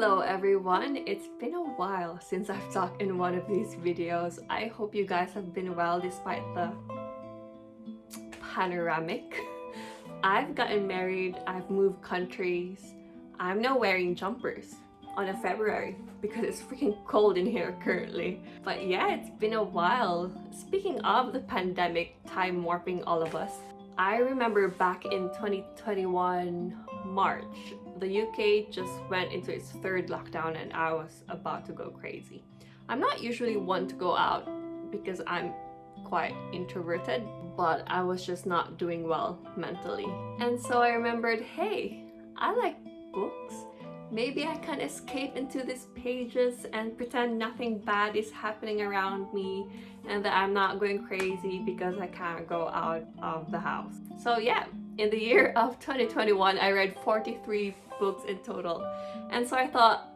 Hello everyone, it's been a while since I've talked in one of these videos. I hope you guys have been well despite the panoramic. I've gotten married, I've moved countries. I'm now wearing jumpers on a February because it's freaking cold in here currently. But yeah, it's been a while. Speaking of the pandemic time warping all of us, I remember back in 2021 March, the UK just went into its third lockdown and I was about to go crazy. I'm not usually one to go out because I'm quite introverted, but I was just not doing well mentally. And so I remembered, hey, I like books. Maybe I can escape into these pages and pretend nothing bad is happening around me and that I'm not going crazy because I can't go out of the house. So yeah, in the year of 2021, I read 43 books in total. And so I thought,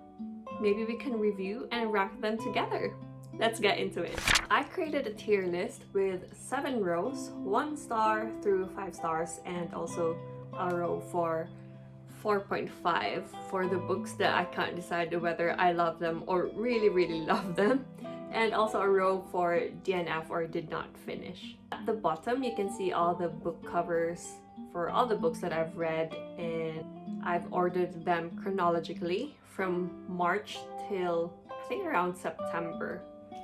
maybe we can review and rank them together. Let's get into it. I created a tier list with 7 rows, 1 star through 5 stars, and also a row for 4.5 for the books that I can't decide whether I love them or really love them, and also a row for DNF or did not finish. At the bottom you can see all the book covers for all the books that I've read, and I've ordered them chronologically from March till I think around September.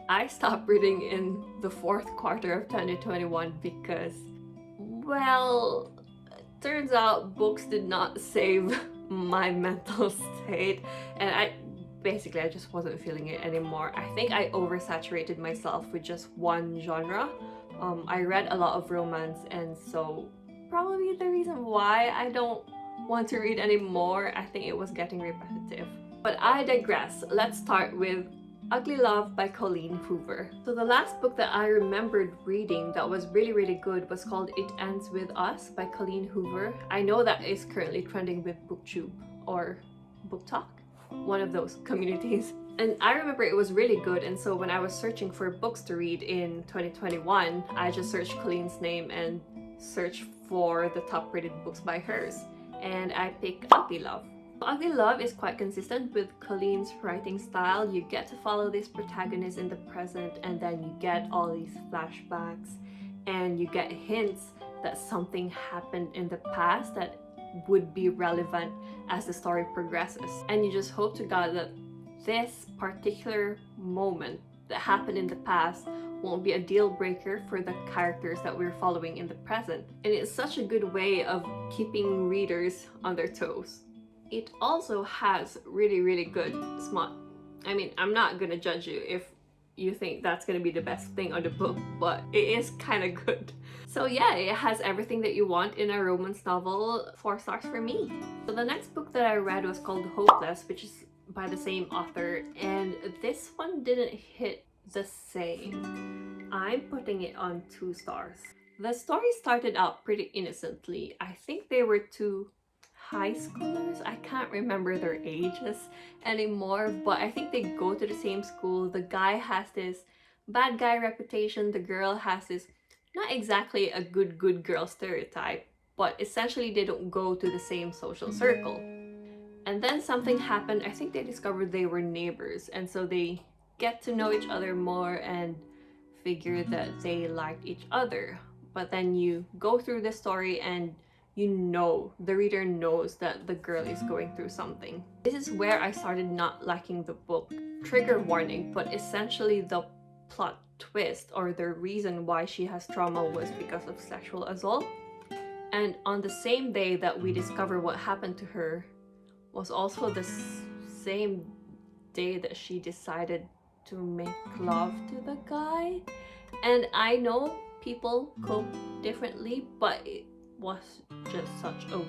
I stopped reading in the 4th quarter of 2021 because, well, turns out books did not save my mental state, and I just wasn't feeling it anymore. I think I oversaturated myself with just one genre. I read a lot of romance, and so probably the reason why I don't want to read anymore. I think it was getting repetitive. But I digress. Let's start with Ugly Love by Colleen Hoover. So the last book that I remembered reading that was really good was called It Ends With Us by Colleen Hoover. I know that is currently trending with BookTube or BookTok, one of those communities. And I remember it was really good, and so when I was searching for books to read in 2021, I just searched Colleen's name and searched for the top rated books by hers, and I picked Ugly Love. Ugly Love is quite consistent with Colleen's writing style. You get to follow this protagonist in the present, and then you get all these flashbacks and you get hints that something happened in the past that would be relevant as the story progresses. And you just hope to God that this particular moment that happened in the past won't be a deal breaker for the characters that we're following in the present. And it's such a good way of keeping readers on their toes. It also has really good smut. I mean, I'm not gonna judge you if you think that's gonna be the best thing on the book, but it is kind of good. So yeah, it has everything that you want in a romance novel. 4 stars for me. So the next book that I read was called Hopeless, which is by the same author, and this one didn't hit the same. I'm putting it on 2 stars. The story started out pretty innocently. I think they were 2 high schoolers. I can't remember their ages anymore, but I think they go to the same school. The guy has this bad guy reputation. The girl has this not exactly a good girl stereotype, but essentially they don't go to the same social circle. And then something happened. I think they discovered they were neighbors, and so they get to know each other more and figure that they liked each other. But then you go through the story and you know, the reader knows that the girl is going through something. This is where I started not liking the book. Trigger warning, but essentially the plot twist or the reason why she has trauma was because of sexual assault. And on the same day that we discover what happened to her was also the same day that she decided to make love to the guy. And I know people cope differently, but it was just such a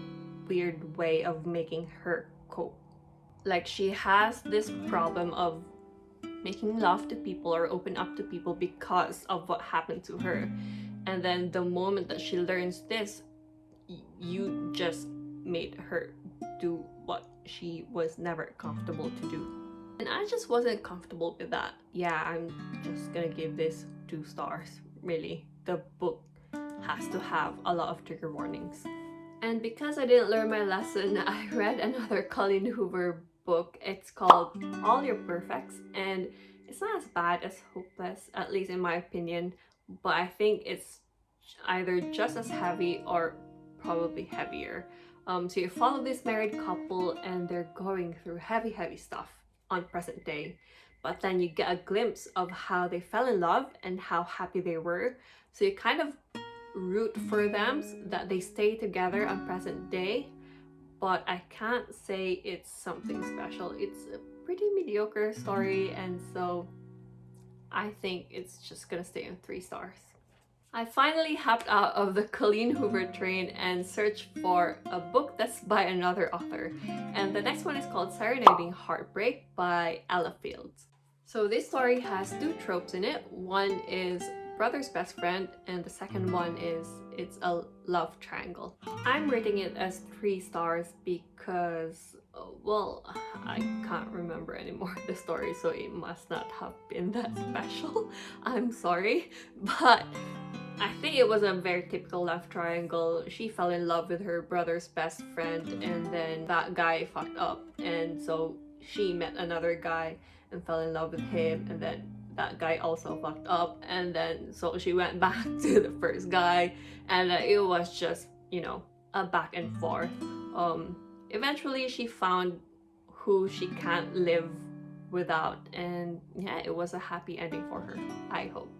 weird way of making her cope. Like, she has this problem of making love to people or open up to people because of what happened to her, and then the moment that she learns this, you just made her do what she was never comfortable to do. And I just wasn't comfortable with that. Yeah, I'm just gonna give this 2 stars. Really, the book has to have a lot of trigger warnings. And because I didn't learn my lesson, I read another Colleen Hoover book. It's called All Your Perfects, and it's not as bad as Hopeless, at least in my opinion, but I think it's either just as heavy or probably heavier. So you follow this married couple and they're going through heavy stuff on present day, but then you get a glimpse of how they fell in love and how happy they were. So you kind of root for them that they stay together on present day, but I can't say it's something special. It's a pretty mediocre story, and so I think it's just gonna stay on 3 stars. I finally hopped out of the Colleen Hoover train and searched for a book that's by another author. And the next one is called Serenading Heartbreak by Ella Fields. So this story has 2 tropes in it. One is brother's best friend, and the second one is it's a love triangle. I'm rating it as 3 stars because, well, I can't remember anymore the story, so it must not have been that special. I'm sorry, but I think it was a very typical love triangle. She fell in love with her brother's best friend, and then that guy fucked up, and so she met another guy and fell in love with him, and then that guy also fucked up, and then so she went back to the first guy, and it was just, you know, a back and forth. Eventually she found who she can't live without, and yeah, it was a happy ending for her, I hope.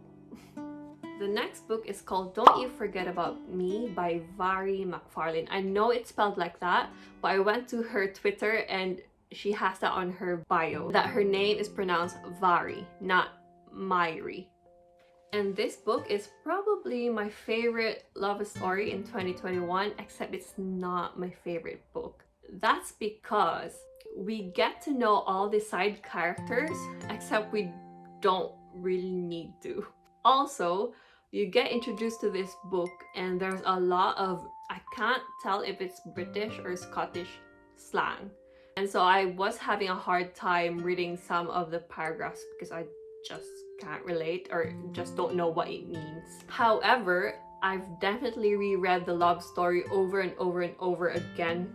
The next book is called Don't You Forget About Me by Vari McFarlane. I know it's spelled like that, but I went to her Twitter and she has that on her bio, that her name is pronounced Vari, not Myri. And this book is probably my favorite love story in 2021, except it's not my favorite book. That's because we get to know all the side characters, except we don't really need to. Also, you get introduced to this book and there's a lot of, I can't tell if it's British or Scottish slang. And so I was having a hard time reading some of the paragraphs because I just can't relate or just don't know what it means. However, I've definitely reread the love story over and over again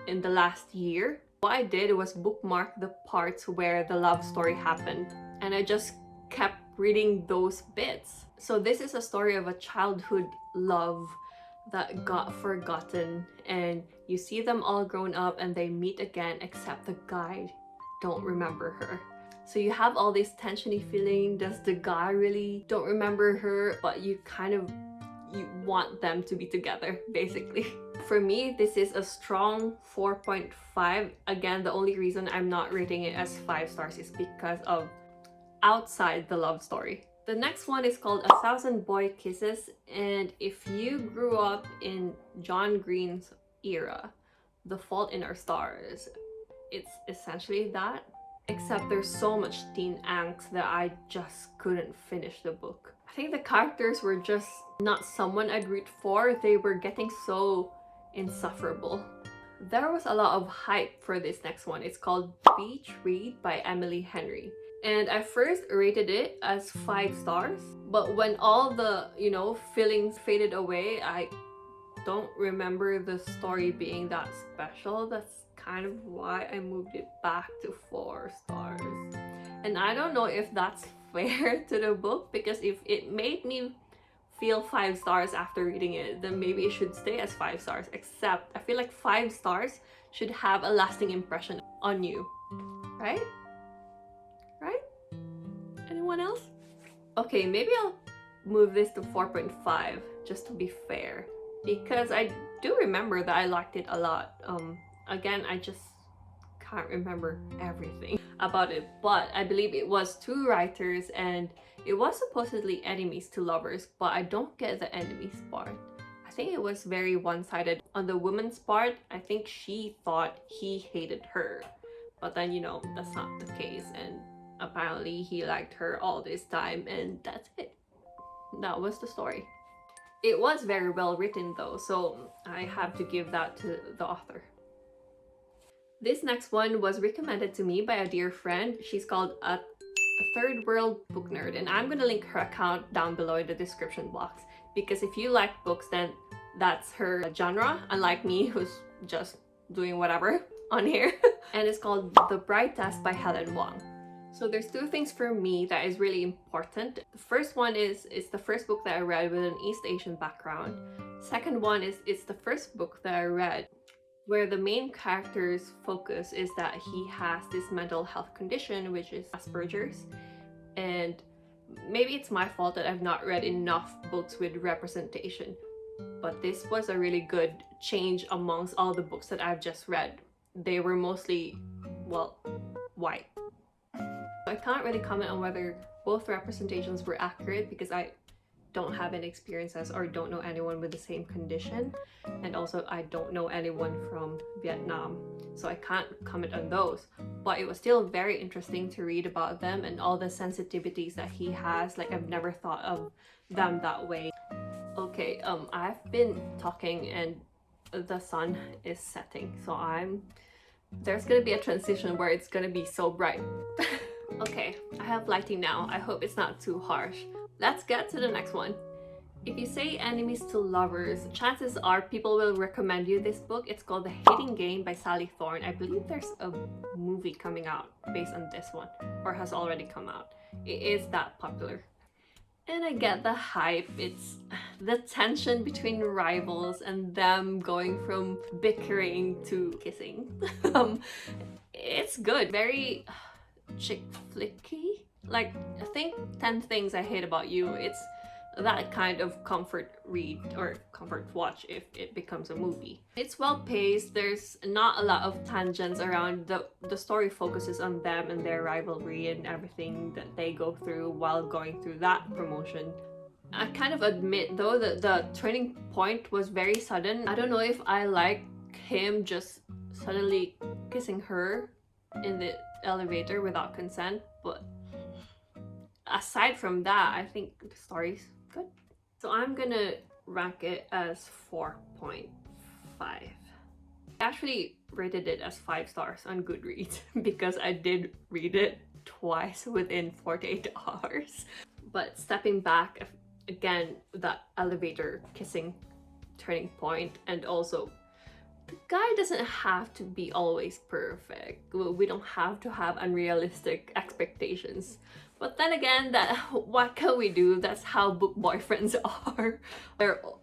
in the last year. What I did was bookmark the parts where the love story happened, and I just kept reading those bits. So this is a story of a childhood love that got forgotten, and you see them all grown up and they meet again, except the guy don't remember her. So you have all this tensiony feeling, does the guy really don't remember her, but you want them to be together, basically. For me, this is a strong 4.5. Again, the only reason I'm not rating it as 5 stars is because of outside the love story. The next one is called 1,000 Boy Kisses, and if you grew up in John Green's era, The Fault in Our Stars, it's essentially that, except there's so much teen angst that I just couldn't finish the book. I think the characters were just not someone I'd root for. They were getting so insufferable. There was a lot of hype for this next one. It's called Beach Read by Emily Henry. And I first rated it as 5 stars, but when all the, feelings faded away, I don't remember the story being that special. That's kind of why I moved it back to 4 stars. And I don't know if that's fair to the book, because if it made me feel 5 stars after reading it, then maybe it should stay as 5 stars. Except I feel like 5 stars should have a lasting impression on you, right? Anyone else? Okay, maybe I'll move this to 4.5 just to be fair, because I do remember that I liked it a lot. Again, I just can't remember everything about it, but I believe it was 2 writers and it was supposedly enemies to lovers, but I don't get the enemies part. I think it was very one-sided. On the woman's part, I think she thought he hated her, but then that's not the case, and apparently he liked her all this time, and that's it. That was the story. It was very well written though, so I have to give that to the author. This next one was recommended to me by a dear friend. She's called a Third World Book Nerd, and I'm gonna link her account down below in the description box, because if you like books, then that's her genre, unlike me who's just doing whatever. on here. And it's called The Bride Test by Helen Wang. So there's two things for me that is really important. The first one is it's the first book that I read with an East Asian background. Second one is it's the first book that I read where the main character's focus is that he has this mental health condition, which is Asperger's. And maybe it's my fault that I've not read enough books with representation, but this was a really good change amongst all the books that I've just read. They were mostly, well, white. I can't really comment on whether both representations were accurate because I don't have any experiences or don't know anyone with the same condition, and also I don't know anyone from Vietnam, so I can't comment on those. But it was still very interesting to read about them and all the sensitivities that he has. Like, I've never thought of them that way. Okay, I've been talking and the sun is setting, so there's gonna be a transition where it's gonna be so bright. Okay, I have lighting now. I hope it's not too harsh. Let's get to the next one. If you say enemies to lovers, chances are people will recommend you this book. It's called The Hating Game by Sally Thorne. I believe there's a movie coming out based on this one, or has already come out. It is that popular. And I get the hype. It's the tension between rivals and them going from bickering to kissing. It's good. Very chick flicky. Like, I think 10 Things I Hate About You. It's that kind of comfort read or comfort watch if it becomes a movie. It's well paced. There's not a lot of tangents around. The story focuses on them and their rivalry and everything that they go through while going through that promotion. I kind of admit though that the turning point was very sudden. I don't know if I like him just suddenly kissing her in the elevator without consent, but aside from that, I think the story's good. So I'm gonna rank it as 4.5. I actually rated it as 5 stars on Goodreads because I did read it twice within 48 hours. But stepping back, again, that elevator kissing turning point, and also the guy doesn't have to be always perfect. We don't have to have unrealistic expectations. But then again, what can we do? That's how book boyfriends are.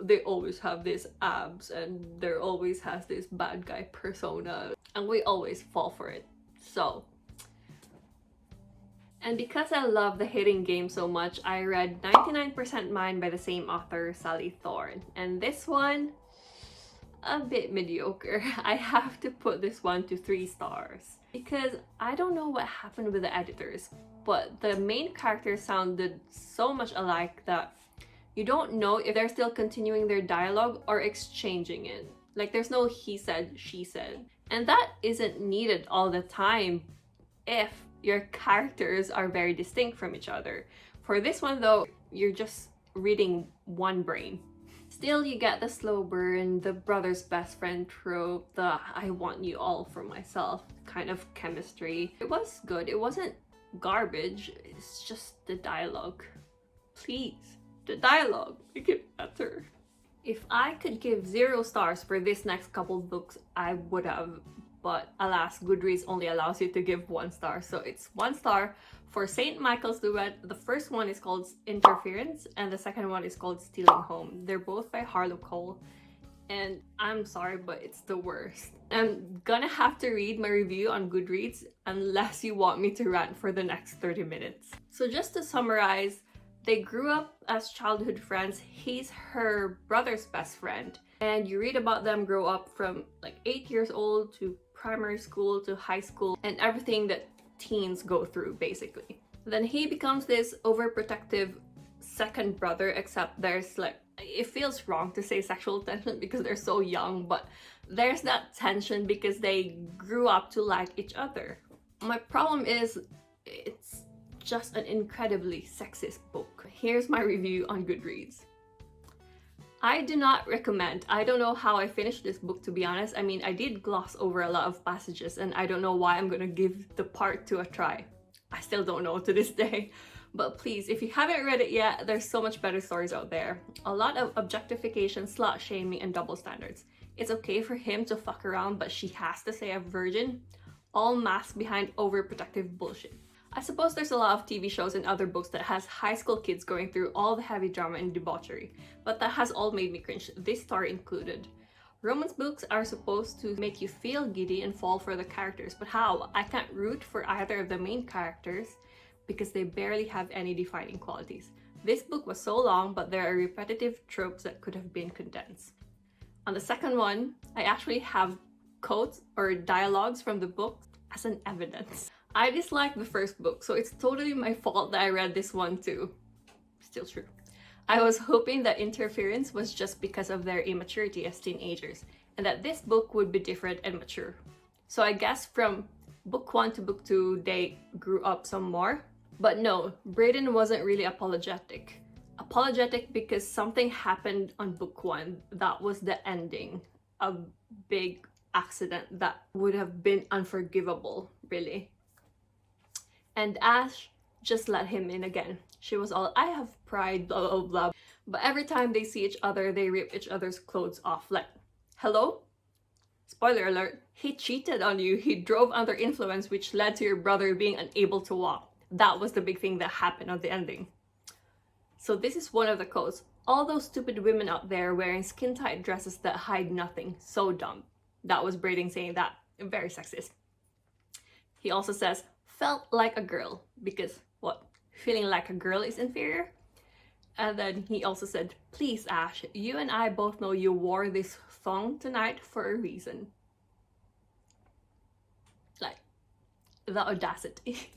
They always have these abs and there always has this bad guy persona, and we always fall for it. So, and because I love The Hating Game so much, I read 99% Mine by the same author, Sally Thorne. And this one, a bit mediocre. I have to put this one to 3 stars because I don't know what happened with the editors, but the main characters sounded so much alike that you don't know if they're still continuing their dialogue or exchanging it. Like, there's no he said, she said. And that isn't needed all the time if your characters are very distinct from each other. For this one though, you're just reading one brain. Still, you get the slow burn, the brother's best friend trope, the I want you all for myself kind of chemistry. It was good. It wasn't garbage. It's just the dialogue. Please, the dialogue, make it better. If I could give 0 stars for this next couple books, I would have. But alas, Goodreads only allows you to give 1 star. So it's 1 star for St. Michael's Duet. The first one is called Interference and the second one is called Stealing Home. They're both by Harlow Cole. And I'm sorry, but it's the worst. I'm gonna have to read my review on Goodreads unless you want me to rant for the next 30 minutes. So just to summarize, they grew up as childhood friends. He's her brother's best friend. And you read about them grow up from like 8 years old to primary school to high school and everything that teens go through basically. Then he becomes this overprotective second brother, except there's like, it feels wrong to say sexual tension because they're so young, but there's that tension because they grew up to like each other. My problem is it's just an incredibly sexist book. Here's my review on Goodreads. I do not recommend. I don't know how I finished this book, to be honest. I mean, I did gloss over a lot of passages and I don't know why I'm gonna give the part 2 a try. I still don't know to this day. But please, if you haven't read it yet, there's so much better stories out there. A lot of objectification, slut shaming, and double standards. It's okay for him to fuck around, but she has to stay a virgin, all masked behind overprotective bullshit. I suppose there's a lot of TV shows and other books that has high school kids going through all the heavy drama and debauchery, but that has all made me cringe, this story included. Romance books are supposed to make you feel giddy and fall for the characters, but how? I can't root for either of the main characters because they barely have any defining qualities. This book was so long, but there are repetitive tropes that could have been condensed. On the second one, I actually have quotes or dialogues from the book as an evidence. I disliked the first book, so it's totally my fault that I read this one too. Still true. I was hoping that interference was just because of their immaturity as teenagers, and that this book would be different and mature. So I guess from book 1 to book 2, they grew up some more. But no, Brayden wasn't really apologetic. Apologetic because something happened on book 1 that was the ending. A big accident that would have been unforgivable, really. And Ash just let him in again. She was all, I have pride, blah blah blah. But every time they see each other, they rip each other's clothes off. Like, hello? Spoiler alert, he cheated on you. He drove under influence, which led to your brother being unable to walk. That was the big thing that happened on the ending. So this is one of the quotes. All those stupid women out there wearing skin-tight dresses that hide nothing. So dumb. That was Brayden saying that. Very sexist. He also says, felt like a girl. Because what? Feeling like a girl is inferior? And then he also said, please Ash, you and I both know you wore this thong tonight for a reason. Like, the audacity.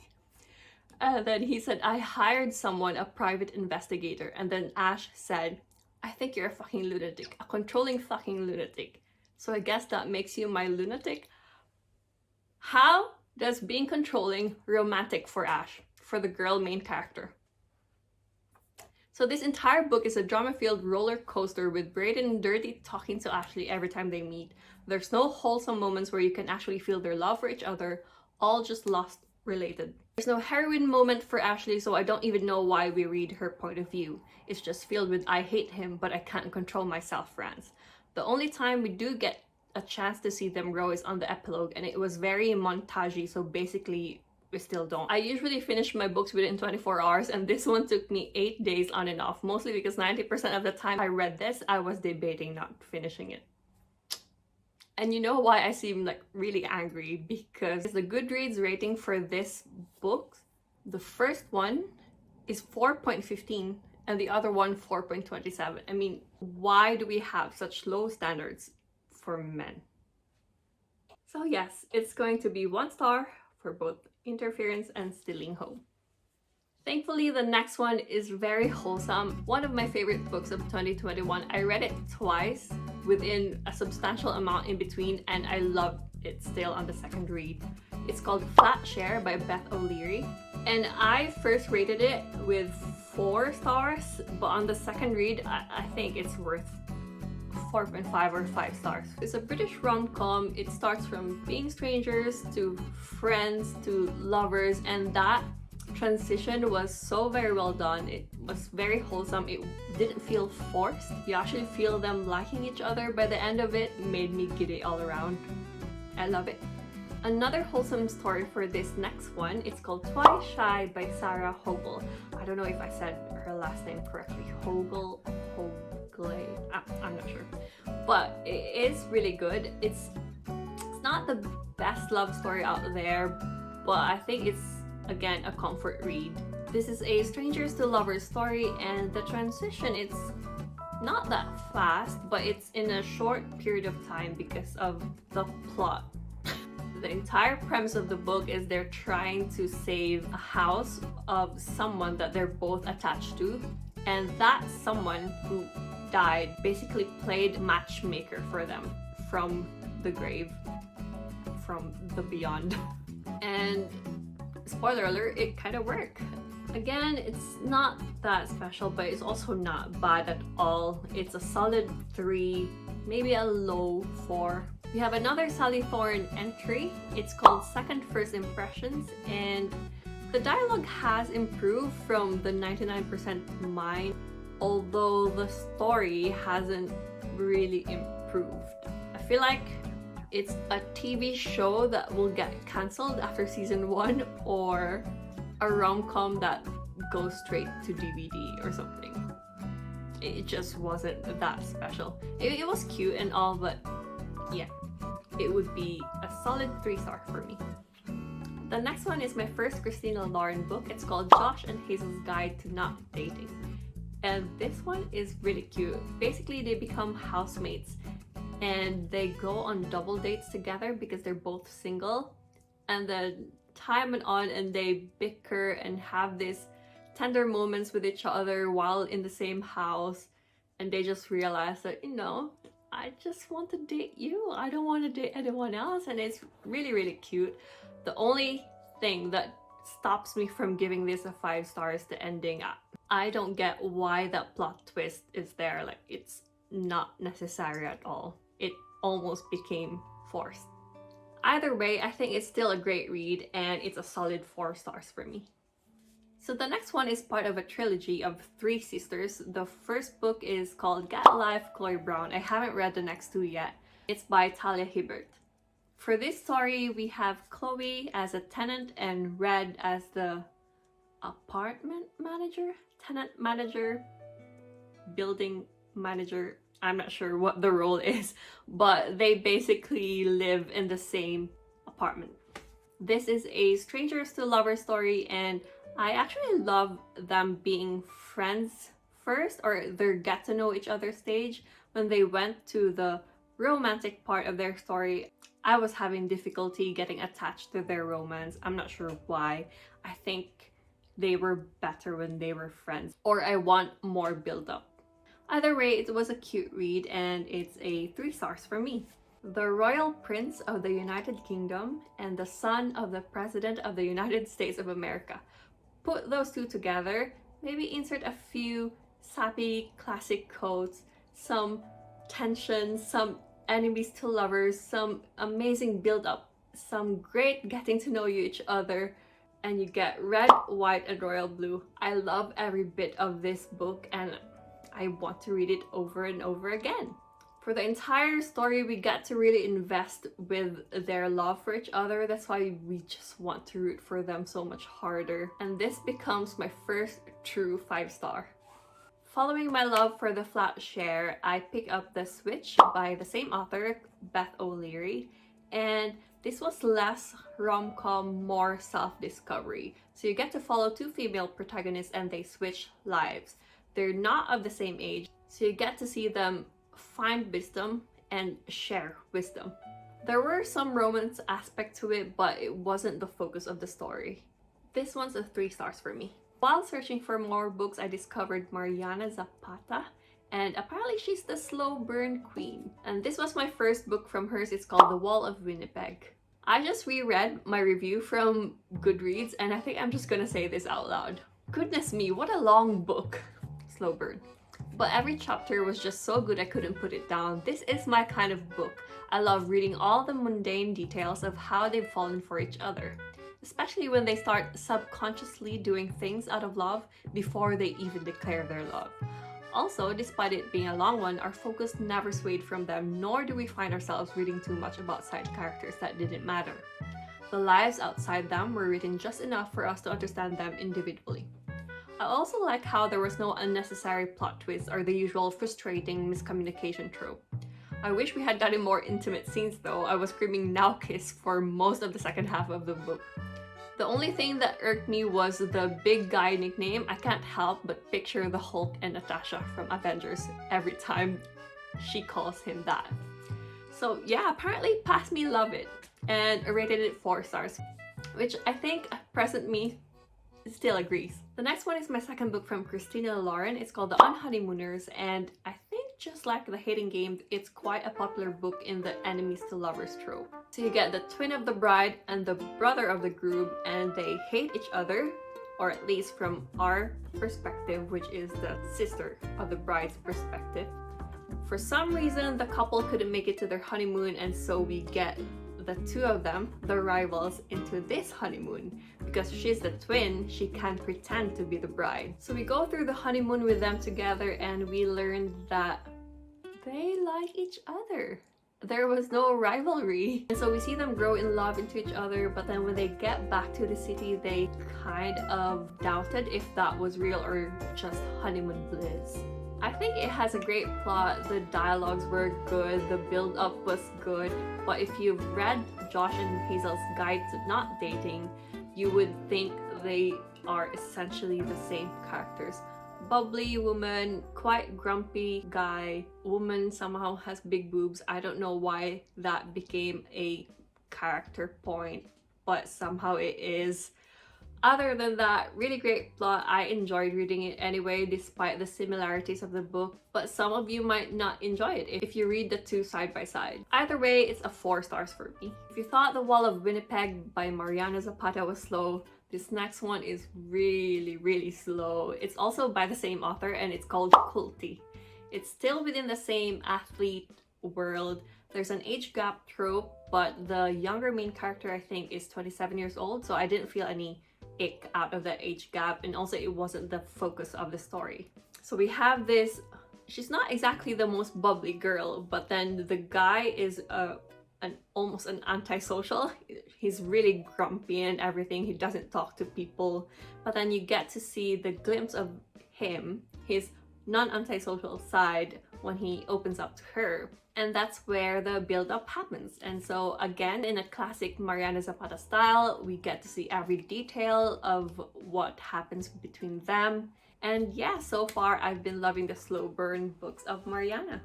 And then he said, I hired someone, a private investigator. And then Ash said, I think you're a fucking lunatic, a controlling fucking lunatic. So I guess that makes you my lunatic. How does being controlling romantic for Ash, for the girl main character? So this entire book is a drama-filled roller coaster with Brayden and Dirty talking to Ashley every time they meet. There's no wholesome moments where you can actually feel their love for each other, all just lost related. There's no heroine moment for Ashley, so I don't even know why we read her point of view. It's just filled with I hate him, but I can't control myself rants. The only time we do get a chance to see them grow is on the epilogue, and it was very montagey, so basically we still don't. I usually finish my books within 24 hours, and this one took me 8 days on and off, mostly because 90% of the time I read this, I was debating not finishing it. And you know why I seem like really angry? Because the Goodreads rating for this book, the first one is 4.15 and the other one 4.27. I mean, why do we have such low standards for men? So yes, it's going to be 1 star for both interference and stealing home. Thankfully, the next one is very wholesome. One of my favorite books of 2021. I read it twice within a substantial amount in between, and I loved it still on the second read. It's called Flatshare by Beth O'Leary, and I first rated it with 4 stars, but on the second read, I think it's worth 4.5 or 5 stars. It's a British rom-com. It starts from being strangers to friends to lovers, and that transition was so very well done. It was very wholesome. It didn't feel forced. You actually feel them liking each other. By the end of it, made me giddy all around. I love it. Another wholesome story for this next one, it's called Twice Shy by Sarah Hogle. I don't know if I said her last name correctly. Hogle. I'm not sure. But it is really good. It's not the best love story out there, but I think it's again a comfort read. This is a strangers to lovers story, and the transition, it's not that fast, but it's in a short period of time because of the plot. The entire premise of the book is they're trying to save a house of someone that they're both attached to, and that someone who died basically played matchmaker for them from the grave, from the beyond. And spoiler alert, it kind of worked. Again, it's not that special, but it's also not bad at all. It's a solid 3, maybe a low 4. We have another Sally Thorne entry. It's called Second First Impressions, and the dialogue has improved from the 99% Mine, although the story hasn't really improved. feel like it's a TV show that will get cancelled after season 1, or a rom-com that goes straight to DVD or something. It just wasn't that special. It was cute and all, but yeah, it would be a solid 3-star for me. The next one is my first Christina Lauren book. It's called Josh and Hazel's Guide to Not Dating. And this one is really cute. Basically, they become housemates and they go on double dates together because they're both single. And then time went on and they bicker and have these tender moments with each other while in the same house. And they just realize that, you know, I just want to date you. I don't want to date anyone else. And it's really, really cute. The only thing that stops me from giving this a 5 stars, the ending. I don't get why that plot twist is there. Like, it's not necessary at all. It almost became forced. Either way, I think it's still a great read and it's a solid 4 stars for me. So the next one is part of a trilogy of 3 sisters. The first book is called Get Alive, Chloe Brown. I haven't read the next 2 yet. It's by Talia Hibbert. For this story, we have Chloe as a tenant and Red as the apartment manager, tenant manager, building manager. I'm not sure what the role is, but they basically live in the same apartment. This is a strangers to lovers story, and I actually love them being friends first, or their get to know each other stage. When they went to the romantic part of their story, I was having difficulty getting attached to their romance. I'm not sure why. I think they were better when they were friends, or I want more build up. Either way, it was a cute read and it's a 3 stars for me. The Royal Prince of the United Kingdom and the son of the President of the United States of America. Put those 2 together, maybe insert a few sappy classic quotes, some tension, some enemies to lovers, some amazing build-up, some great getting to know each other, and you get red, white, and royal blue. I love every bit of this book and I want to read it over and over again. For the entire story, we get to really invest with their love for each other. That's why we just want to root for them so much harder. And this becomes my first true 5-star. Following my love for the Flatshare, I pick up The Switch by the same author, Beth O'Leary. And this was less rom-com, more self-discovery. So you get to follow 2 female protagonists and they switch lives. They're not of the same age, so you get to see them find wisdom and share wisdom. There were some romance aspect to it, but it wasn't the focus of the story. This one's a 3 stars for me. While searching for more books, I discovered Mariana Zapata, and apparently she's the slow burn queen. And this was my first book from hers. It's called The Wall of Winnipeg. I just reread my review from Goodreads, and I think I'm just gonna say this out loud. Goodness me, what a long book. Slow burn. But every chapter was just so good I couldn't put it down. This is my kind of book. I love reading all the mundane details of how they've fallen for each other, especially when they start subconsciously doing things out of love before they even declare their love. Also, despite it being a long one, our focus never swayed from them, nor do we find ourselves reading too much about side characters that didn't matter. The lives outside them were written just enough for us to understand them individually. I also like how there was no unnecessary plot twists or the usual frustrating miscommunication trope. I wish we had gotten more intimate scenes though. I was screaming "now kiss" for most of the second half of the book. The only thing that irked me was the big guy nickname. I can't help but picture the Hulk and Natasha from Avengers every time she calls him that. So yeah, apparently past me love it and rated it 4 stars, which I think present me still agrees. The next one is my second book from Christina Lauren. It's called The Unhoneymooners, and I think just like The Hating Game, it's quite a popular book in the enemies to lovers trope. So you get the twin of the bride and the brother of the groom, and they hate each other, or at least from our perspective, which is the sister of the bride's perspective. For some reason, the couple couldn't make it to their honeymoon, and so we get the 2 of them, the rivals, into this honeymoon. Because she's the twin, she can't pretend to be the bride. So we go through the honeymoon with them together and we learn that they like each other. there was no rivalry. And so we see them grow in love into each other, but then when they get back to the city, they kind of doubted if that was real or just honeymoon bliss. I think it has a great plot, the dialogues were good, the build-up was good, but if you've read Josh and Hazel's Guide to Not Dating, you would think they are essentially the same characters. Bubbly woman, quite grumpy guy, woman somehow has big boobs. I don't know why that became a character point, but somehow it is. Other than that, really great plot. I enjoyed reading it anyway, despite the similarities of the book, but some of you might not enjoy it if you read the two side by side. Either way, it's a 4 stars for me. If you thought The Wall of Winnipeg by Mariana Zapata was slow, this next one is really slow. It's also by the same author and it's called Kulti. It's still within the same athlete world. There's an age gap trope, but the younger main character I think is 27 years old, so I didn't feel any ick out of that age gap, and also it wasn't the focus of the story. So we have this, she's not exactly the most bubbly girl, but then the guy is almost an antisocial. He's really grumpy and everything, he doesn't talk to people, but then you get to see the glimpse of him, his non-antisocial side, when he opens up to her. And that's where the build-up happens. And so again, in a classic Mariana Zapata style, we get to see every detail of what happens between them. And yeah, so far I've been loving the slow burn books of Mariana.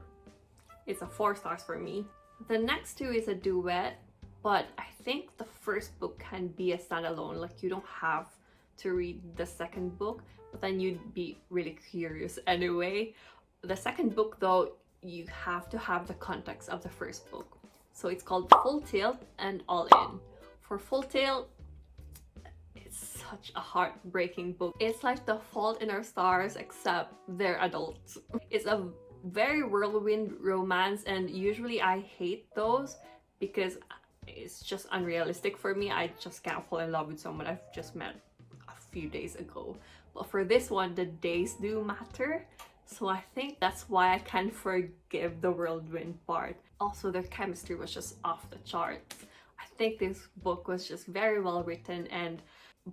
It's a 4 stars for me. The next two is a duet, but I think the first book can be a standalone. Like, you don't have to read the second book, but then you'd be really curious anyway. The second book though, you have to have the context of the first book. So it's called Full Tilt and All In. For Full Tilt, it's such a heartbreaking book. It's like The Fault in Our Stars, except they're adults. It's a very whirlwind romance, and usually I hate those because it's just unrealistic for me. I just can't fall in love with someone I've just met a few days ago. But for this one, the days do matter. So I think that's why I can forgive the whirlwind part. Also, their chemistry was just off the charts. I think this book was just very well written, and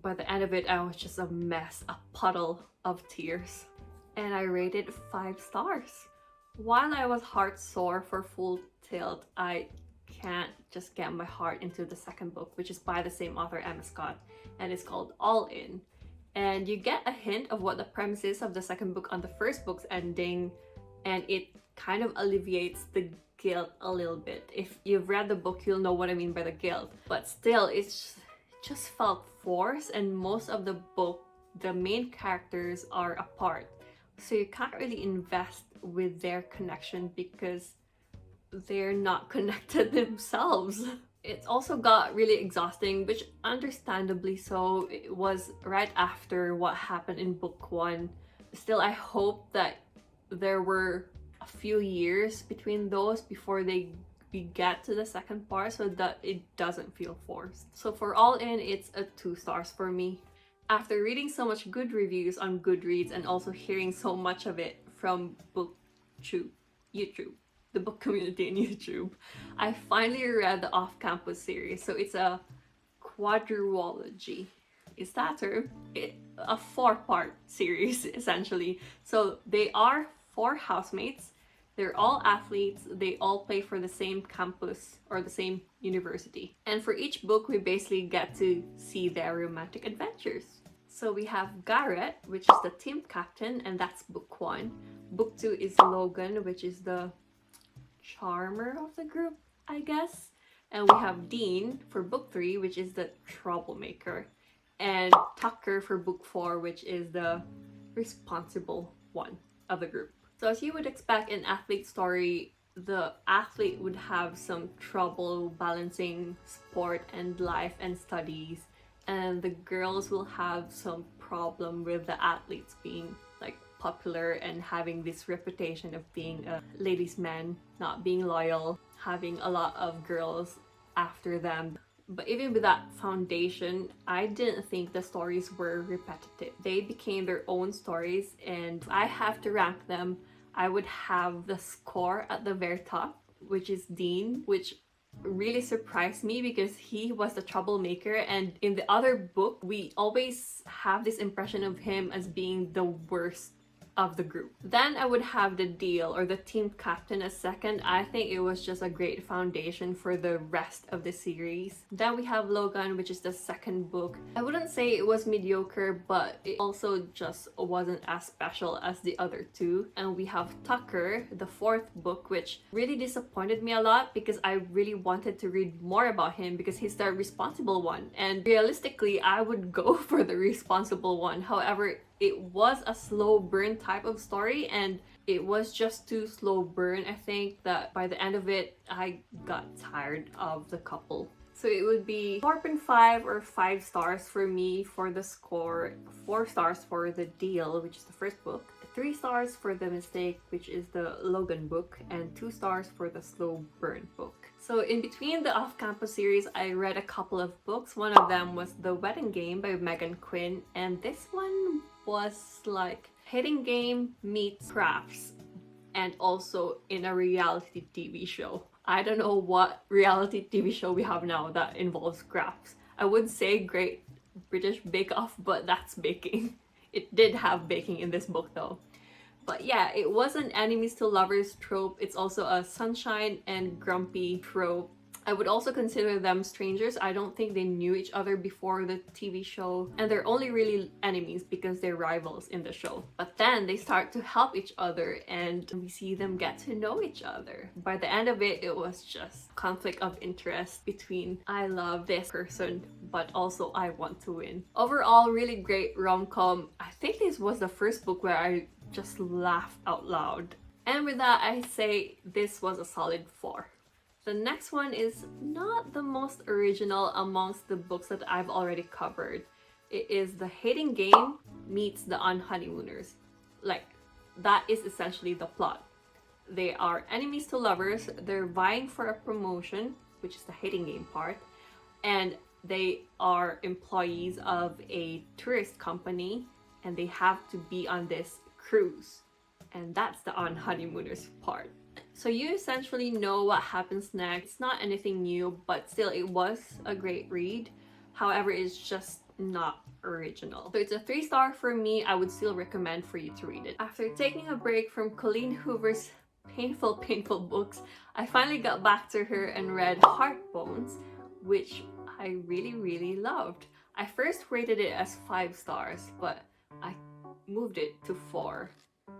by the end of it, I was just a mess, a puddle of tears. And I rated 5 stars. While I was heart sore for Full Tilt, I can't just get my heart into the second book, which is by the same author, Emma Scott, and it's called All In. And you get a hint of what the premise is of the second book on the first book's ending, and it kind of alleviates the guilt a little bit. If you've read the book, you'll know what I mean by the guilt. But still, it's just felt forced, and most of the book, the main characters are apart. So you can't really invest with their connection because they're not connected themselves. It's also got really exhausting, which understandably so. It was right after what happened in book 1. Still, I hope that there were a few years between those before we get to the second part, so that it doesn't feel forced. So for All In, it's a 2 stars for me. After reading so much good reviews on Goodreads and also hearing so much of it from YouTube, the book community in YouTube, I finally read the Off-Campus series. So it's a quadrilogy. Is that a term? A 4-part series, essentially. So they are 4 housemates. They're all athletes. They all play for the same campus or the same university. And for each book, we basically get to see their romantic adventures. So we have Garrett, which is the team captain, and that's book 1. Book 2 is Logan, which is the charmer of the group, I guess. And we have Dean for book 3, which is the troublemaker. And Tucker for book 4, which is the responsible one of the group. So as you would expect in athlete story, the athlete would have some trouble balancing sport and life and studies, and the girls will have some problem with the athletes being like popular and having this reputation of being a ladies' man, not being loyal, having a lot of girls after them. But even with that foundation, I didn't think the stories were repetitive. They became their own stories, and if I have to rank them, I would have the score at the very top. which is Dean, which really surprised me because he was the troublemaker, and in the other book we always have this impression of him as being the worst of the group. Then I would have the Deal, or the team captain, as second. I think it was just a great foundation for the rest of the series. Then we have Logan, which is the second book. I wouldn't say it was mediocre, but it also just wasn't as special as the other two. And we have Tucker, the fourth book, which really disappointed me a lot because I really wanted to read more about him because he's the responsible one, and realistically I would go for the responsible one. However, it was a slow burn type of story, and it was just too slow burn. I think that by the end of it, I got tired of the couple. So it would be 4.5 or 5 stars for me for the score, 4 stars for The Deal, which is the first book, 3 stars for The Mistake, which is the Logan book, and 2 stars for the Slow Burn book. So in between the off-campus series, I read a couple of books. One of them was The Wedding Game by Megan Quinn, and this one was like Hating Game meets crafts, and also in a reality TV show. I don't know what reality TV show we have now that involves crafts. I would say Great British Bake Off, but that's baking. It did have baking in this book though. But yeah, it was an enemies to lovers trope. It's also a sunshine and grumpy trope. I would also consider them strangers. I don't think they knew each other before the TV show, and they're only really enemies because they're rivals in the show. But then they start to help each other and we see them get to know each other. By the end of it, it was just conflict of interest between I love this person but also I want to win. Overall, really great rom-com. I think this was the first book where I just laughed out loud. And with that, I say this was a solid 4. The next one is not the most original amongst the books that I've already covered. It is The Hating Game meets The Unhoneymooners. Like, that is essentially the plot. They are enemies to lovers, they're vying for a promotion, which is the hating game part, and they are employees of a tourist company, and they have to be on this cruise. And that's the Unhoneymooners part. So you essentially know what happens next. It's not anything new, but still it was a great read. However, it's just not original. So it's a 3-star for me. I would still recommend for you to read it. After taking a break from Colleen Hoover's painful books, I finally got back to her and read Heartbones, which I really loved. I first rated it as 5 stars, but I moved it to 4.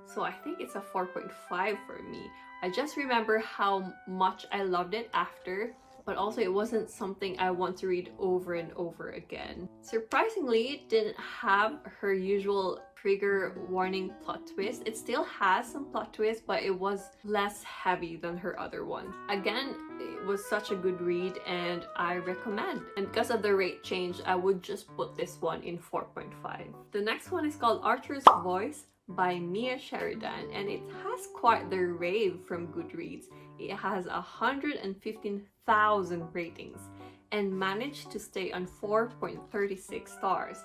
So I think it's a 4.5 for me. I just remember how much I loved it after, but also it wasn't something I want to read over and over again. Surprisingly, it didn't have her usual trigger warning plot twist. It still has some plot twists, but it was less heavy than her other one. Again, it was such a good read and I recommend. And because of the rate change, I would just put this one in 4.5. The next one is called Archer's Voice by Mia Sheridan, and it has quite the rave from Goodreads. It has 115,000 ratings and managed to stay on 4.36 stars.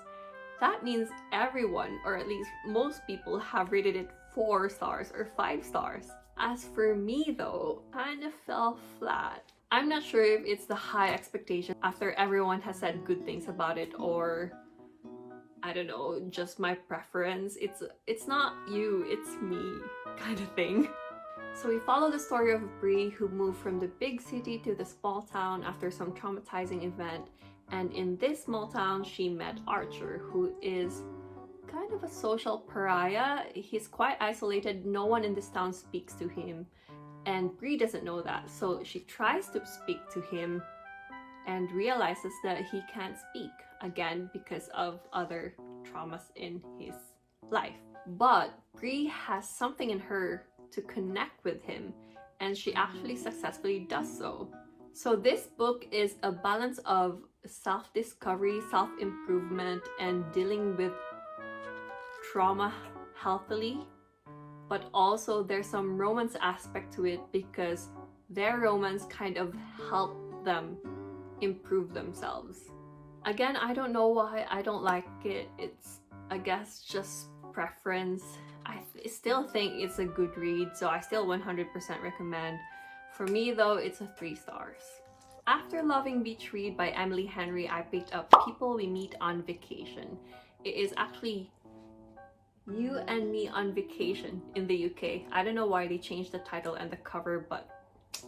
That means everyone, or at least most people, have rated it 4 stars or 5 stars. As for me though, kind of fell flat. I'm not sure if it's the high expectation after everyone has said good things about it, or I don't know, just my preference. It's not you, it's me kind of thing. So we follow the story of Bree, who moved from the big city to the small town after some traumatizing event. And in this small town, she met Archer, who is kind of a social pariah. He's quite isolated. No one in this town speaks to him. And Bree doesn't know that. So she tries to speak to him and realizes that he can't speak, again because of other traumas in his life. But Bree has something in her to connect with him, and she actually successfully does so. So this book is a balance of self-discovery, self-improvement, and dealing with trauma healthily, but also there's some romance aspect to it because their romance kind of helped them improve themselves. Again, I don't know why I don't like it. It's, I guess, just preference. I still think it's a good read, so I still 100% recommend. For me though, it's a 3 stars. After loving Beach Read by Emily Henry, I picked up People We Meet on Vacation. It is actually You and Me on Vacation in the UK. I don't know why they changed the title and the cover, but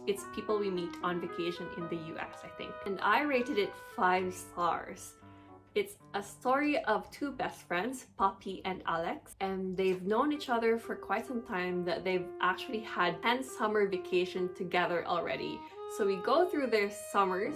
it's People We Meet on Vacation in the US, I think. And I rated it 5 stars. It's a story of 2 best friends, Poppy and Alex, and they've known each other for quite some time, that they've actually had 10 summer vacations together already. So we go through their summers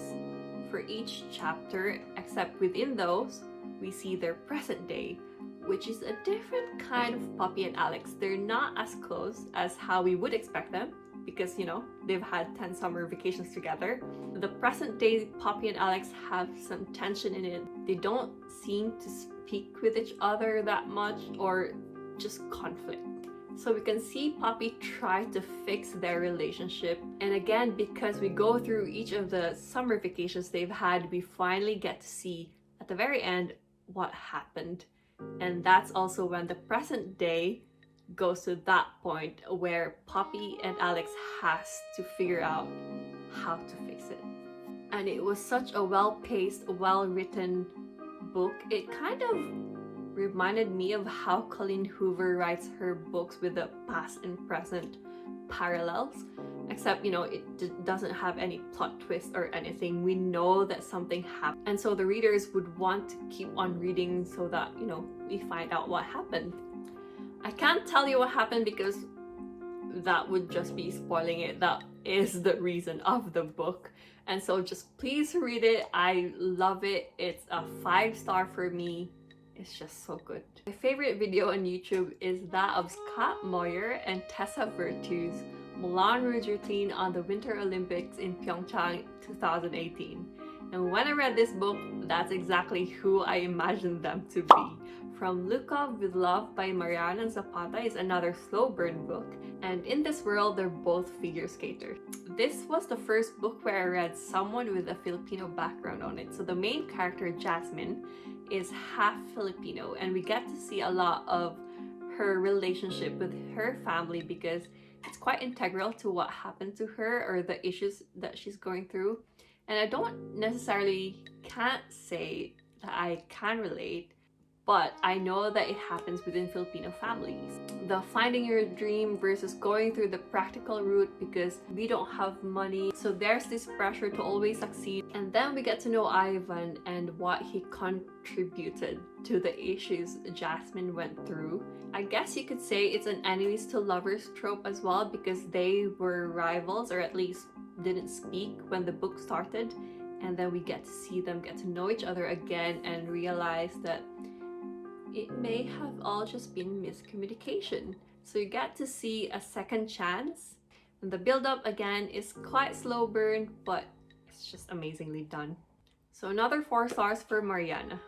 for each chapter, except within those, we see their present day, which is a different kind of Poppy and Alex. They're not as close as how we would expect them, because, you know, they've had 10 summer vacations together. The present day Poppy and Alex have some tension in it. They don't seem to speak with each other that much, or just conflict. So we can see Poppy try to fix their relationship. And again, because we go through each of the summer vacations they've had, we finally get to see at the very end what happened. And that's also when the present day goes to that point where Poppy and Alex has to figure out how to fix it. And it was such a well-paced, well-written book. It kind of reminded me of how Colleen Hoover writes her books with the past and present parallels, except, you know, it doesn't have any plot twist or anything. We know that something happened, and so the readers would want to keep on reading so that, you know, we find out what happened. I can't tell you what happened because that would just be spoiling it. That is the reason of the book. And so just please read it. I love it. It's a 5 star for me. It's just so good. My favorite video on YouTube is that of Scott Moyer and Tessa Virtue's Moulin Rouge routine on the Winter Olympics in Pyeongchang 2018. And when I read this book, that's exactly who I imagined them to be. From Lukov with Love by Mariana Zapata is another slow burn book, and in this world they're both figure skaters. This was the first book where I read someone with a Filipino background on it. So the main character, Jasmine, is half Filipino, and we get to see a lot of her relationship with her family because it's quite integral to what happened to her or the issues that she's going through. And I don't necessarily can't say that I can relate, but I know that it happens within Filipino families. The finding your dream versus going through the practical route because we don't have money. So there's this pressure to always succeed. And then we get to know Ivan and what he contributed to the issues Jasmine went through. I guess you could say it's an enemies to lovers trope as well, because they were rivals, or at least didn't speak when the book started. And then we get to see them get to know each other again and realize that it may have all just been miscommunication. So you get to see a second chance. And the build-up again is quite slow burn, but it's just amazingly done. So another 4 stars for Mariana.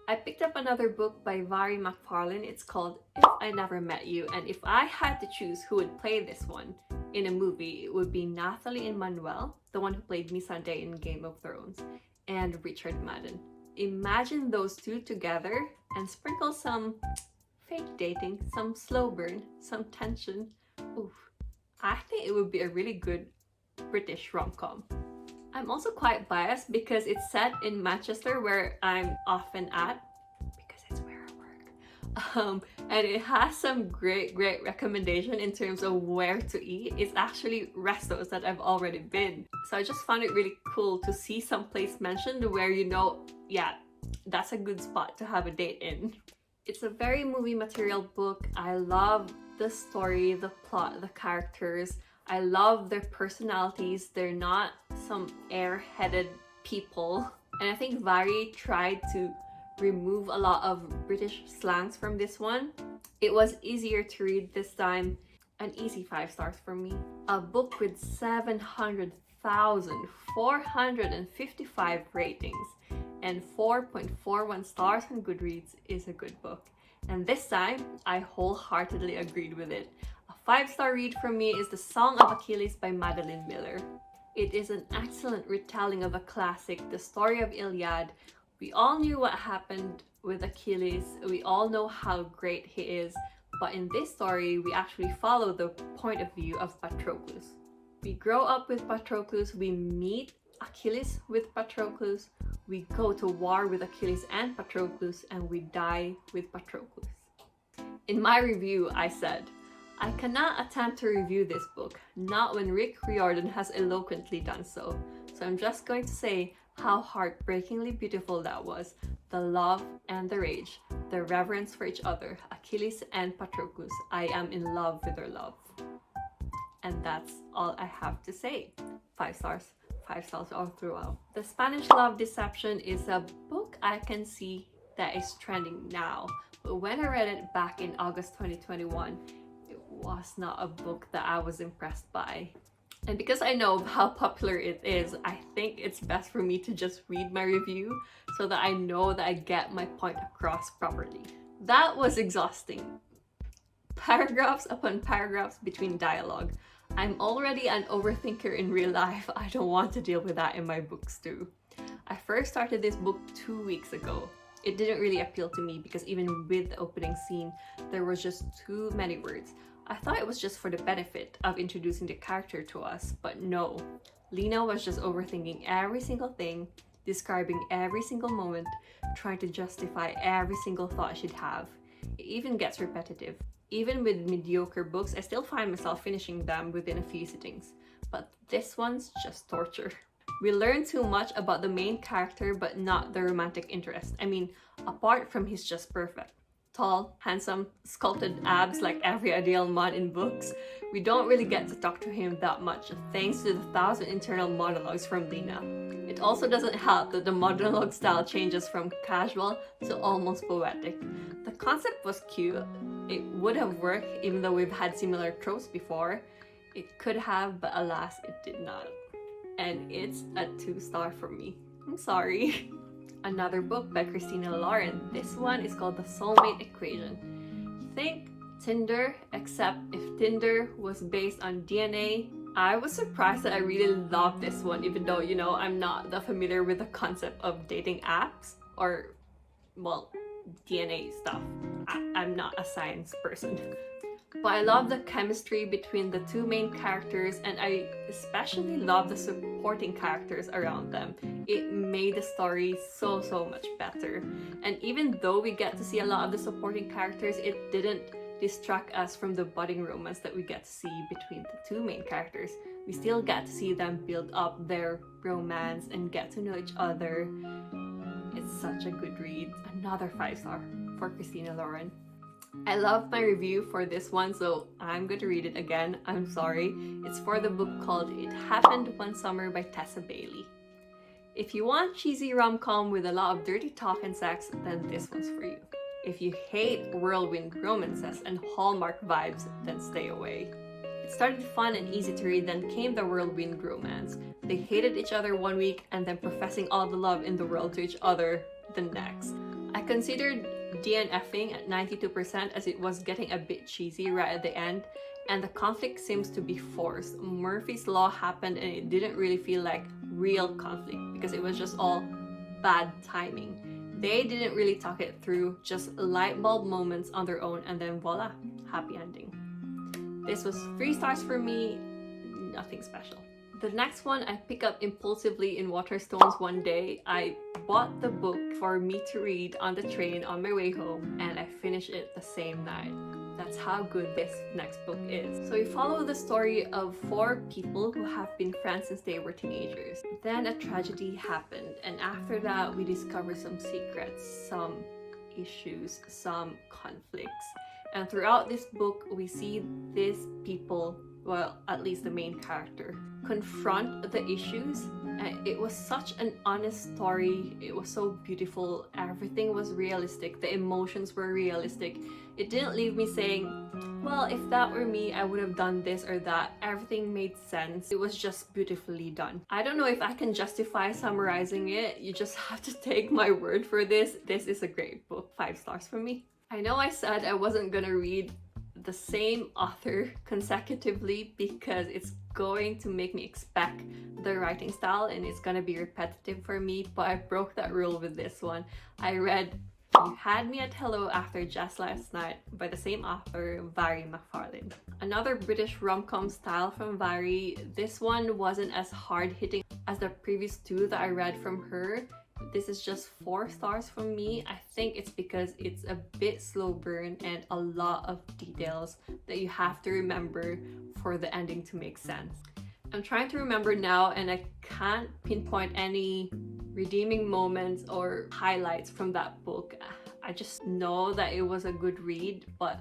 I picked up another book by Vari McFarlane. It's called If I Never Met You. And if I had to choose who would play this one in a movie, it would be Nathalie Emmanuel, the one who played Missandei in Game of Thrones, and Richard Madden. Imagine those two together and sprinkle some fake dating, some slow burn, some tension. Oof. I think it would be a really good British rom-com. I'm also quite biased because it's set in Manchester, where I'm often at, because it's where I work. And it has some great recommendation in terms of where to eat. It's actually restos that I've already been. So I just found it really cool to see some place mentioned where, you know, yeah, that's a good spot to have a date in. It's a very movie material book. I love the story, the plot, the characters. I love their personalities. They're not some airheaded people. And I think Vari tried to remove a lot of British slangs from this one. It was easier to read this time. An easy 5 stars for me. A book with 700,455 ratings and 4.41 stars on Goodreads is a good book. And this time, I wholeheartedly agreed with it. A 5-star read from me is The Song of Achilles by Madeline Miller. It is an excellent retelling of a classic, the story of Iliad. We all knew what happened with Achilles. We all know how great he is. But in this story, we actually follow the point of view of Patroclus. We grow up with Patroclus, we meet Achilles with Patroclus, we go to war with Achilles and Patroclus, and we die with Patroclus. In my review, I said, I cannot attempt to review this book, not when Rick Riordan has eloquently done so. So I'm just going to say how heartbreakingly beautiful that was. The love and the rage, the reverence for each other, Achilles and Patroclus. I am in love with their love. And that's all I have to say. 5 stars. 5 stars all throughout. The Spanish Love Deception is a book I can see that is trending now. But when I read it back in August 2021, it was not a book that I was impressed by. And because I know how popular it is, I think it's best for me to just read my review so that I know that I get my point across properly. That was exhausting. Paragraphs upon paragraphs between dialogue. I'm already an overthinker in real life. I don't want to deal with that in my books too. I first started this book 2 weeks ago. It didn't really appeal to me because even with the opening scene, there was just too many words. I thought it was just for the benefit of introducing the character to us, but no. Lena was just overthinking every single thing, describing every single moment, trying to justify every single thought she'd have. It even gets repetitive. Even with mediocre books, I still find myself finishing them within a few sittings. But this one's just torture. We learn too much about the main character, but not the romantic interest. I mean, apart from he's just perfect. Tall, handsome, sculpted abs like every ideal man in books. We don't really get to talk to him that much, thanks to the 1,000 internal monologues from Lena. It also doesn't help that the monologue style changes from casual to almost poetic. The concept was cute. It would have worked even though we've had similar tropes before. It could have, but alas, it did not. And it's a 2-star for me. I'm sorry. Another book by Christina Lauren. This one is called The Soulmate Equation. Think Tinder, except if Tinder was based on DNA. I was surprised that I really loved this one, even though, you know, I'm not that familiar with the concept of dating apps or, well, DNA stuff. I'm not a science person. But I love the chemistry between the 2 main characters, and I especially love the supporting characters around them. It made the story so much better. And even though we get to see a lot of the supporting characters, it didn't distract us from the budding romance that we get to see between the 2 main characters. We still get to see them build up their romance and get to know each other. It's such a good read. Another 5-star for Christina Lauren. I love my review for this one, so I'm going to read it again. I'm sorry. It's for the book called It Happened One Summer by Tessa Bailey. If you want cheesy rom-com with a lot of dirty talk and sex, then this one's for you. If you hate whirlwind romances and Hallmark vibes, then stay away. It started fun and easy to read, then came the whirlwind romance. They hated each other one week and then professing all the love in the world to each other the next. I considered DNFing at 92% as it was getting a bit cheesy right at the end, and the conflict seems to be forced. Murphy's Law happened and it didn't really feel like real conflict because it was just all bad timing. They didn't really talk it through, just light bulb moments on their own, and then voila, happy ending. This was 3 stars for me, nothing special. The next one I picked up impulsively in Waterstones one day. I bought the book for me to read on the train on my way home, and I finished it the same night. That's how good this next book is. So we follow the story of 4 people who have been friends since they were teenagers. Then a tragedy happened, and after that we discover some secrets, some issues, some conflicts. And throughout this book we see these people, well, at least the main character, confront the issues. It was such an honest story. It was so beautiful. Everything was realistic. The emotions were realistic. It didn't leave me saying, well, if that were me, I would have done this or that. Everything made sense. It was just beautifully done. I don't know if I can justify summarizing it. You just have to take my word for this. This is a great book. 5 stars for me. I know I said I wasn't gonna read the same author consecutively because it's going to make me expect the writing style and it's gonna be repetitive for me, but I broke that rule with this one. I read You Had Me at Hello After Just Last Night by the same author, Vary McFarlane. Another British rom-com style from Vary. This one wasn't as hard-hitting as the previous two that I read from her. This is just 4 stars from me. I think it's because it's a bit slow burn and a lot of details that you have to remember for the ending to make sense. I'm trying to remember now and I can't pinpoint any redeeming moments or highlights from that book. I just know that it was a good read, but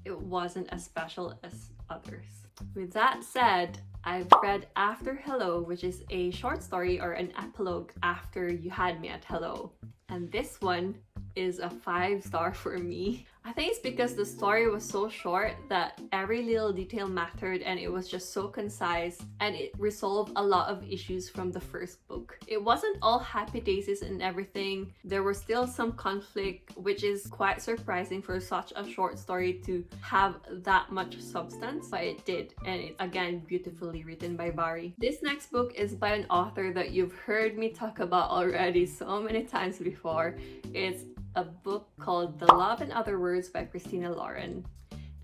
it wasn't as special as others. With that said, I've read After Hello, which is a short story or an epilogue after You Had Me at Hello. And this one is a 5-star for me. I think it's because the story was so short that every little detail mattered and it was just so concise and it resolved a lot of issues from the first book. It wasn't all happy daisies and everything. There was still some conflict, which is quite surprising for such a short story to have that much substance, but it did, and it's again beautifully written by Vary. This next book is by an author that you've heard me talk about already so many times before. It's a book called The Love and Other Words by Christina Lauren.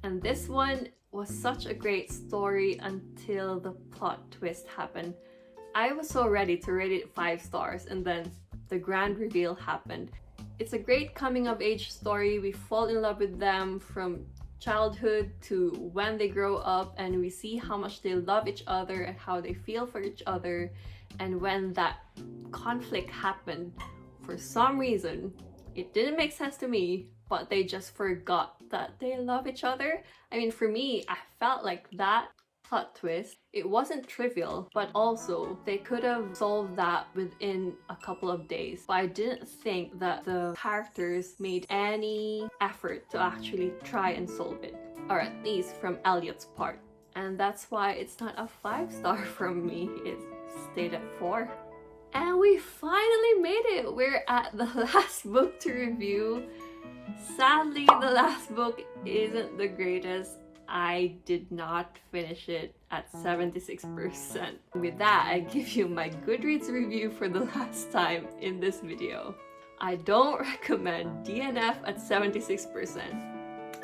And this one was such a great story until the plot twist happened. I was so ready to rate it 5 stars and then the grand reveal happened. It's a great coming of age story. We fall in love with them from childhood to when they grow up, and we see how much they love each other and how they feel for each other. And when that conflict happened, for some reason, it didn't make sense to me, but they just forgot that they love each other. I mean, for me, I felt like that plot twist, it wasn't trivial, but also they could have solved that within a couple of days. But I didn't think that the characters made any effort to actually try and solve it, or at least from Elliot's part. And that's why it's not a 5-star from me. It stayed at 4. And we finally made it! We're at the last book to review. Sadly, the last book isn't the greatest. I did not finish it at 76%. With that, I give you my Goodreads review for the last time in this video. I don't recommend DNF at 76%.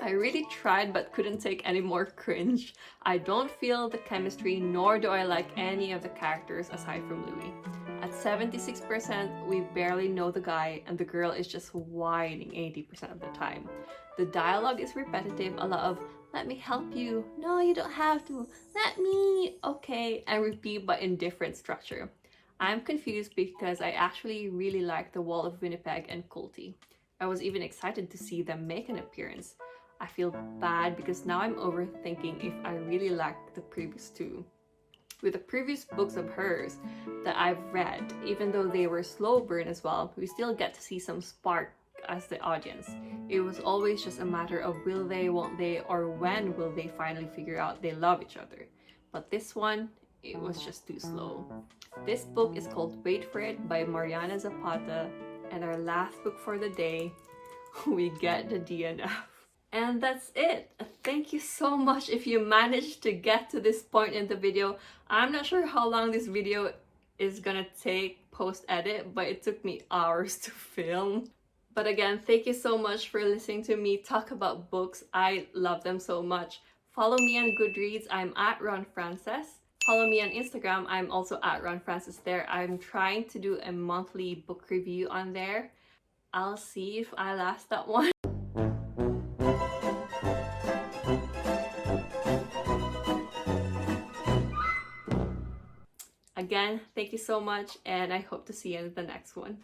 I really tried but couldn't take any more cringe. I don't feel the chemistry, nor do I like any of the characters aside from Louis. At 76%, we barely know the guy and the girl is just whining 80% of the time. The dialogue is repetitive, a lot of "let me help you," "no you don't have to," "let me," "okay," and repeat but in different structure. I'm confused because I actually really like the Wall of Winnipeg and Kulti. I was even excited to see them make an appearance. I feel bad because now I'm overthinking if I really liked the previous two. With the previous books of hers that I've read, even though they were slow burn as well, we still get to see some spark as the audience. It was always just a matter of will they, won't they, or when will they finally figure out they love each other. But this one, it was just too slow. This book is called Wait For It by Mariana Zapata, and our last book for the day, we get the DNF. And that's it. Thank you so much if you managed to get to this point in the video. I'm not sure how long this video is gonna take post-edit, but it took me hours to film. But again, thank you so much for listening to me talk about books. I love them so much. Follow me on Goodreads. I'm at Ron Frances. Follow me on Instagram. I'm also at Ron Frances there. I'm trying to do a monthly book review on there. I'll see if I last that one. Again, thank you so much, and I hope to see you in the next one.